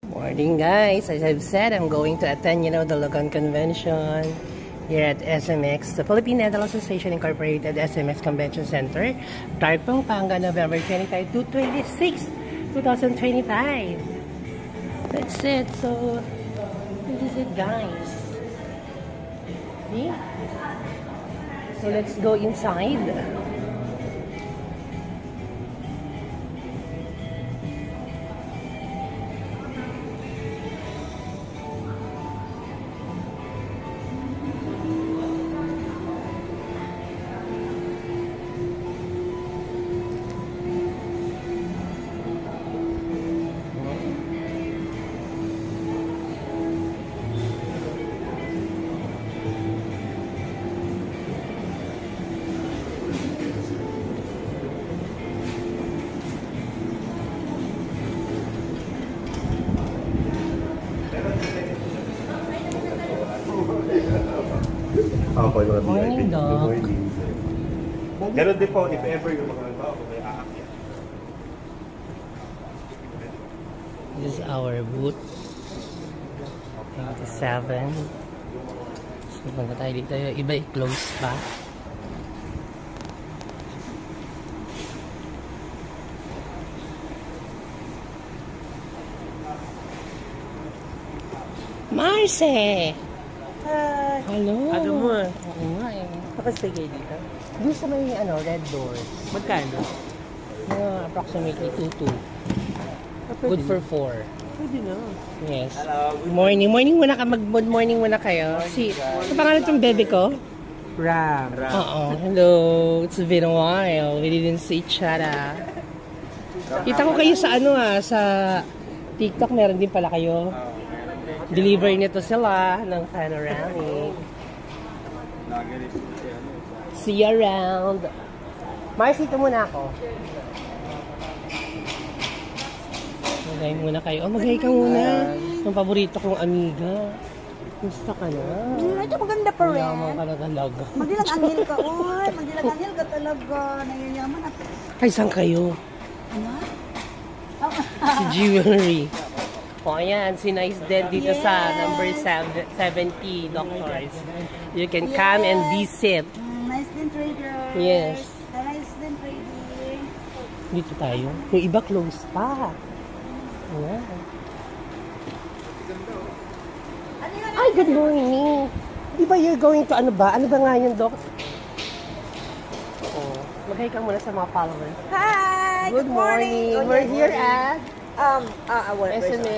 Morning guys, as I've said, I'm going to attend, the Logan Convention here at SMX, the Philippine Dental Association Incorporated SMX Convention Center, Tarpong, Pampanga, November 25 to 26, 2025. That's it. So, this is it guys. See? So, let's go inside. Morning, Doc. Ganon din po, if ever yung mga tao may aakyat. This is our booth. 27. So, punta tayo dito. Yung iba i-close pa. Marce! Hi! Hello! Ano mo? Oo nga eh. Nakastay kayo dito? Doon sa may red doors. Magkano? Approximately 2-2. Good for 4. Pwede na. Yes. Morning. Morning muna ka. Mag-good morning muna kayo. Ano pangalan itong bebe ko? Ram. Oo. Hello. It's been a while. We didn't see each other. Kita ko kayo sa sa TikTok. Meron din pala kayo. Deliver nito sila ng panoramic. See you around. Mars, ito muna ako. Magay muna kayo. Magay ka muna. Ang paborito kong amiga. Gusto ka na? Ito maganda pa rin. Mayaman ka na talaga. Magdilag-anghel ka. Uy, magdilag-anghel ka talaga. Nangyayama na. Ay, saan kayo? Ano? Si Jewelry. O, ayan. Si Nice Den dito sa number 70 doctors. You can come and visit. Nice din trader. Yes. Nice din trading. Dito tayo. Yung iba close pa. Ayan. Ay, good morning. Di ba you're going to ano ba? Ano ba nga yun, Doc? Oh, mag-hi ka muna sa mga followers. Hi! Good morning. We're here at What? SMS.